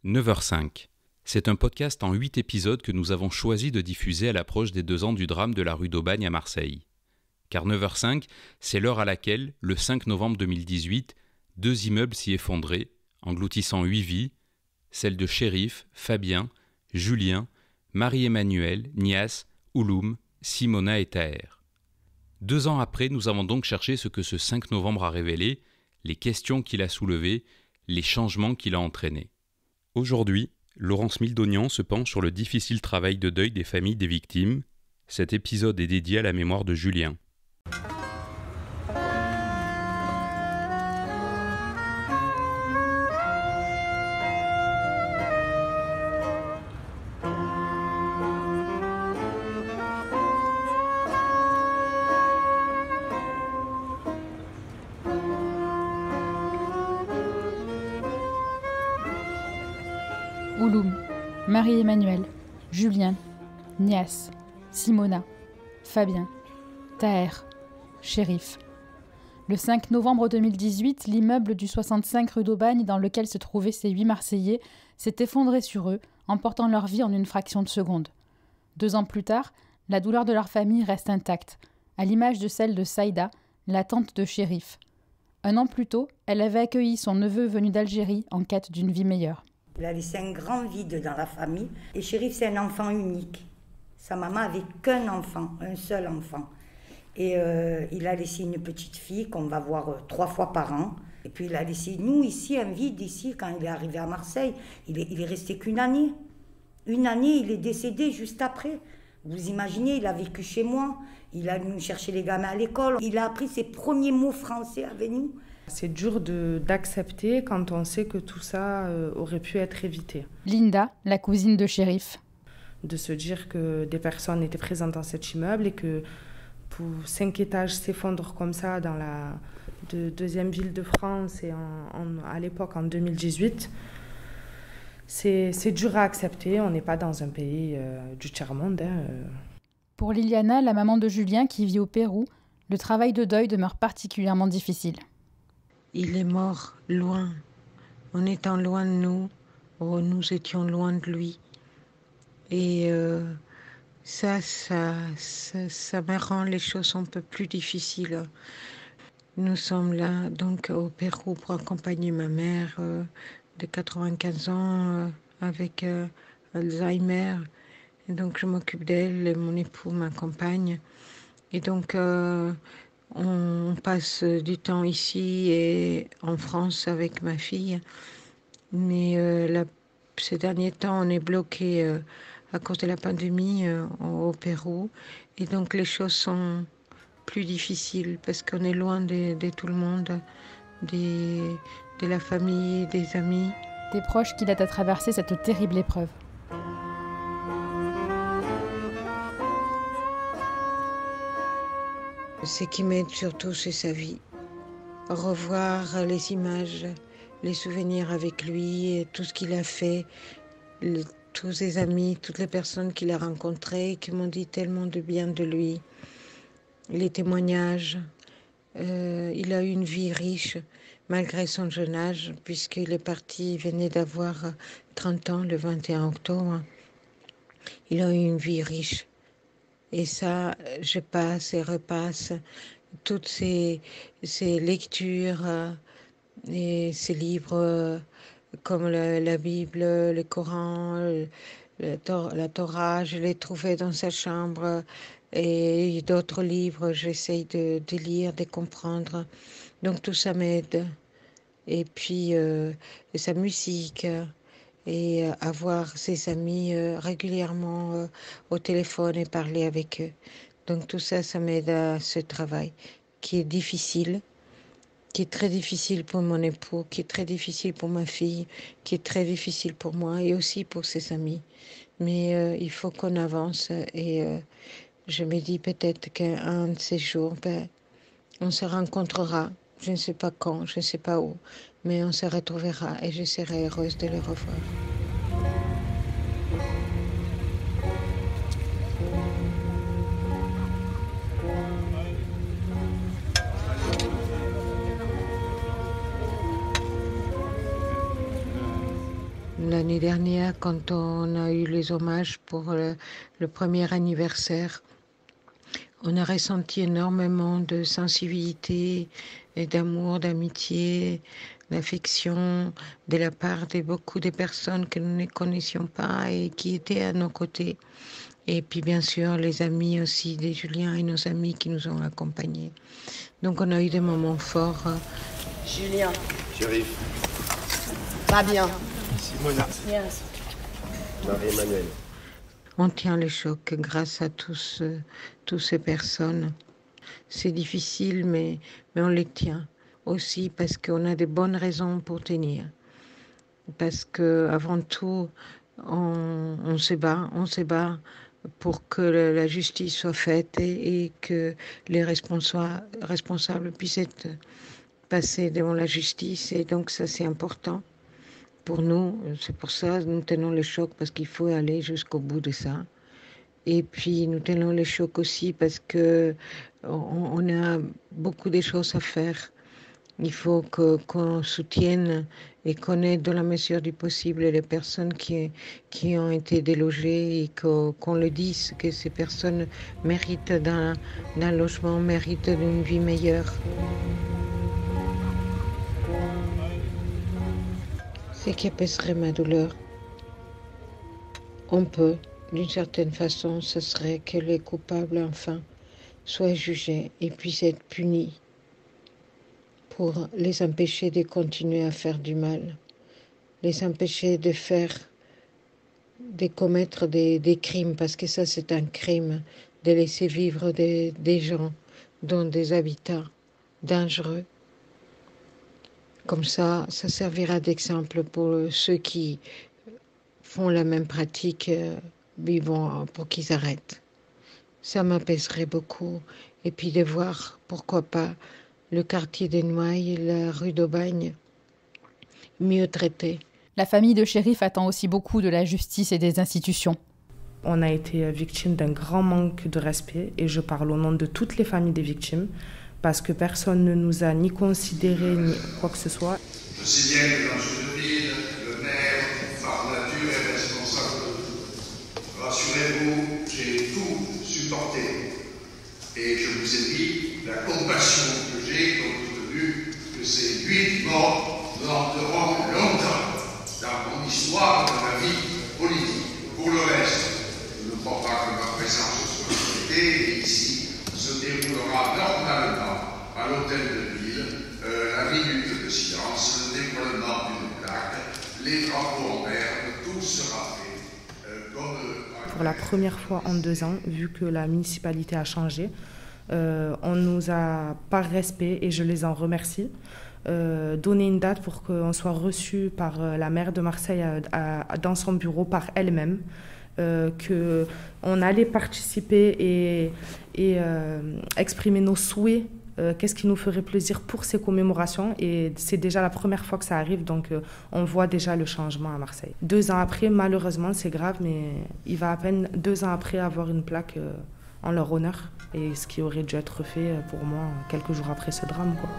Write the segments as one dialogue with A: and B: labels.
A: 9h05. C'est un podcast en 8 épisodes que nous avons choisi de diffuser à l'approche des 2 ans du drame de la rue d'Aubagne à Marseille. Car 9h05, c'est l'heure à laquelle, le 5 novembre 2018, 2 immeubles s'y effondraient, engloutissant 8 vies, celles de Chérif, Fabien, Julien, Marie-Emmanuelle, Nias, Ouloum, Simona et Taher. 2 ans après, nous avons donc cherché ce que ce 5 novembre a révélé, les questions qu'il a soulevées, les changements qu'il a entraînés. Aujourd'hui, Laurence Mildonian se penche sur le difficile travail de deuil des familles des victimes. Cet épisode est dédié à la mémoire de Julien.
B: Ouloum, Marie-Emmanuelle, Julien, Nias, Simona, Fabien, Taher, Chérif. Le 5 novembre 2018, l'immeuble du 65 rue d'Aubagne dans lequel se trouvaient ces 8 Marseillais s'est effondré sur eux, emportant leur vie en une fraction de seconde. 2 ans plus tard, la douleur de leur famille reste intacte, à l'image de celle de Saïda, la tante de Chérif. 1 an plus tôt, elle avait accueilli son neveu venu d'Algérie en quête d'une vie meilleure.
C: Il a laissé un grand vide dans la famille. Et Chérif, c'est un enfant unique. Sa maman avait qu'un enfant, un seul enfant. Et il a laissé une petite fille qu'on va voir 3 fois par an. Et puis il a laissé, nous, ici, un vide, ici, quand il est arrivé à Marseille. Il est resté qu'une année. Une année, il est décédé juste après. Vous imaginez, il a vécu chez moi. Il a venu chercher les gamins à l'école. Il a appris ses premiers mots français avec nous.
D: C'est dur d'accepter quand on sait que tout ça aurait pu être évité.
B: Linda, la cousine de Chérif.
D: De se dire que des personnes étaient présentes dans cet immeuble et que pour 5 étages s'effondrent comme ça dans la deuxième ville de France et à l'époque en 2018, c'est dur à accepter. On n'est pas dans un pays du tiers-monde.
B: Pour Liliana, la maman de Julien qui vit au Pérou, le travail de deuil demeure particulièrement difficile.
E: Il est mort loin, en étant loin de nous, nous étions loin de lui. Et ça me rend les choses un peu plus difficiles. Nous sommes là donc au Pérou pour accompagner ma mère de 95 ans avec Alzheimer. Et donc je m'occupe d'elle et mon époux m'accompagne. Et donc on passe du temps ici et en France avec ma fille. Mais ces derniers temps, on est bloqué à cause de la pandémie au Pérou. Et donc les choses sont plus difficiles parce qu'on est loin de tout le monde, de la famille, des amis.
B: Des proches qui l'aident à traverser cette terrible épreuve.
E: Ce qui m'aide surtout, c'est sa vie. Revoir les images, les souvenirs avec lui, et tout ce qu'il a fait, tous ses amis, toutes les personnes qu'il a rencontrées, qui m'ont dit tellement de bien de lui. Les témoignages, il a eu une vie riche, malgré son jeune âge, puisqu'il est parti, il venait d'avoir 30 ans le 21 octobre. Il a eu une vie riche. Et ça, je passe et repasse toutes ces lectures et ces livres comme la Bible, le Coran, la Torah, je les trouvais dans sa chambre et d'autres livres, j'essaye de lire, de comprendre. Donc tout ça m'aide. Et puis sa musique. Et avoir ses amis régulièrement au téléphone et parler avec eux. Donc tout ça, ça m'aide à ce travail qui est difficile, qui est très difficile pour mon époux, qui est très difficile pour ma fille, qui est très difficile pour moi et aussi pour ses amis. Mais il faut qu'on avance et je me dis peut-être qu'un de ces jours, on se rencontrera. Je ne sais pas quand, je ne sais pas où, mais on se retrouvera et je serai heureuse de le revoir. l'année dernière, quand on a eu les hommages pour le premier anniversaire, on a ressenti énormément de sensibilité et d'amour, d'amitié, d'affection de la part de beaucoup de personnes que nous ne connaissions pas et qui étaient à nos côtés. Et puis bien sûr les amis aussi de Julien et nos amis qui nous ont accompagnés. Donc on a eu des moments forts.
F: Julien.
G: Chérif.
F: Fabien.
G: Simona.
F: Yes.
G: Marie-Emmanuel.
E: On tient le choc grâce à toutes ces personnes. C'est difficile, mais on les tient aussi parce qu'on a de bonnes raisons pour tenir. Parce qu'avant tout, on se bat pour que la justice soit faite et que les responsables puissent être passés devant la justice. Et donc ça, c'est important. Pour nous, c'est pour ça que nous tenons le choc, parce qu'il faut aller jusqu'au bout de ça. Et puis nous tenons le choc aussi parce qu'on a beaucoup de choses à faire. Il faut qu'on soutienne et qu'on aide dans la mesure du possible les personnes qui ont été délogées et qu'on le dise, que ces personnes méritent d'un logement, méritent d'une vie meilleure. Ce qui apaiserait ma douleur, on peut, d'une certaine façon, ce serait que les coupables, enfin, soient jugés et puissent être punis pour les empêcher de continuer à faire du mal, les empêcher de commettre des crimes, parce que ça, c'est un crime, de laisser vivre des gens dans des habitats dangereux. Comme ça servira d'exemple pour ceux qui font la même pratique, pour qu'ils arrêtent. Ça m'apaiserait beaucoup. Et puis de voir, pourquoi pas, le quartier des Noailles, la rue d'Aubagne, mieux traités.
B: La famille de Chérif attend aussi beaucoup de la justice et des institutions.
D: On a été victime d'un grand manque de respect, et je parle au nom de toutes les familles des victimes, parce que personne ne nous a ni considérés ni quoi que ce soit.
H: Je sais bien que dans une ville, le maire, par nature, est responsable de tout. Rassurez-vous, j'ai tout supporté. Et je vous ai dit la compassion que j'ai compte tenu que ces 8 morts nous hanteront longtemps dans mon histoire de la vie politique. Pour le reste, je ne crois pas que ma présence soit souhaitée, et ici se déroulera normalement à l'hôtel de ville la minute de silence, le décollement d'une plaque, les drapeaux en berne, tout sera fait comme...
D: Pour la première fois en 2 ans, vu que la municipalité a changé, on nous a, par respect, et je les en remercie, donné une date pour qu'on soit reçu par la maire de Marseille dans son bureau par elle-même, qu'on allait participer et exprimer nos souhaits, qu'est-ce qui nous ferait plaisir pour ces commémorations. Et c'est déjà la première fois que ça arrive, donc on voit déjà le changement à Marseille. 2 ans après, malheureusement, c'est grave, mais il va à peine 2 ans après avoir une plaque en leur honneur, et ce qui aurait dû être fait pour moi quelques jours après ce drame, quoi.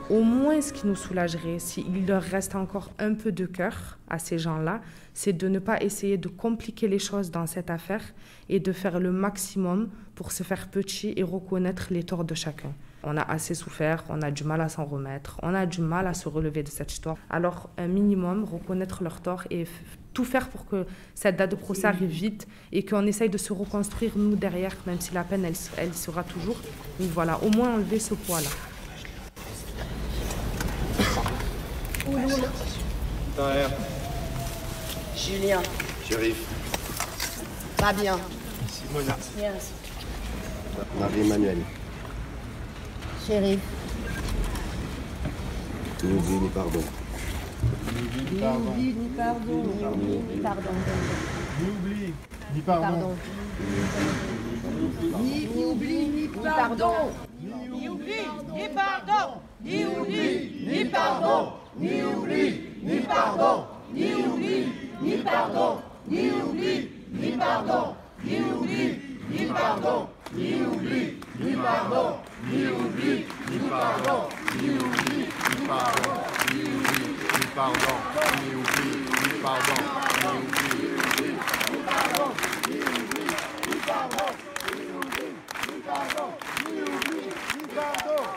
D: Au moins, ce qui nous soulagerait, s'il leur reste encore un peu de cœur à ces gens-là, c'est de ne pas essayer de compliquer les choses dans cette affaire et de faire le maximum pour se faire petit et reconnaître les torts de chacun. On a assez souffert, on a du mal à s'en remettre, on a du mal à se relever de cette histoire. Alors, un minimum, reconnaître leurs torts et tout faire pour que cette date de procès arrive vite et qu'on essaye de se reconstruire, nous, derrière, même si la peine, elle sera toujours. Mais voilà, au moins enlever ce poids-là.
G: Taher.
F: Julien.
G: Chérif.
F: Fabien.
G: Simona.
F: Yes.
G: Marie-Emmanuel.
F: Chérif.
G: Ni oubli ni pardon.
F: Ni oubli, ni pardon. Ni oubli, ni pardon.
G: Ni oubli. Ni pardon.
F: Ni oubli, ni pardon.
I: Ni oubli, ni pardon. Ni oubli, ni pardon. Ni oubli, ni pardon. Ni oubli, ni pardon. Ni oubli, ni pardon. Ni oubli, ni pardon. Ni oubli, ni pardon. Ni oubli, ni pardon. Ni oubli, ni pardon. Ni oubli, ni pardon. Ni oubli, ni pardon. Ni oubli, ni pardon. Ni oubli, ni pardon. Ni oubli, ni pardon. Ni oubli, ni pardon.